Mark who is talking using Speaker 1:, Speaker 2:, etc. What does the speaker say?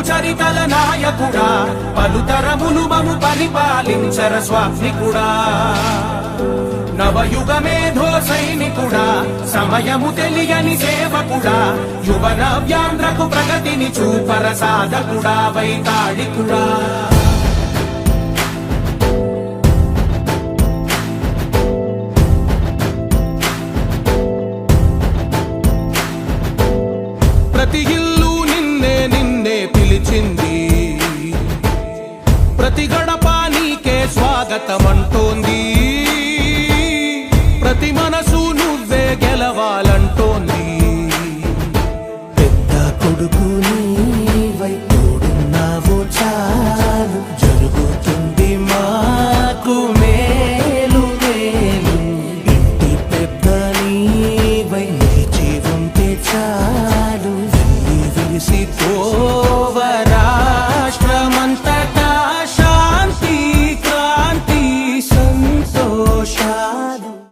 Speaker 1: చరితల నాయకుడా పలుతరములు మము పరిపాలించర స్వామికుడా నవయుగమేధో సైనికుడా సమయము తెలియని సేవకుడా యువ నవ్యాంధ్రకు ప్రగతిని చూపర సాధకుడా వైతాళికుడా ప్రతి ఇల్లు నిన్నే నిన్నే పిలిచింది ప్రతి గడప నీకే స్వాగతమంటోంది ప్రతి మనసు నువ్వే గెలవాలంటోంది
Speaker 2: పెద్ద కొడుకు నీవై తోడున్నావు చాలు జరుగుతుంది మాకు మేలు మేలు ఇంటి పెద్ద నీవై నిలిచి ఉంటే చాలు వెల్లి విరిసి పోవర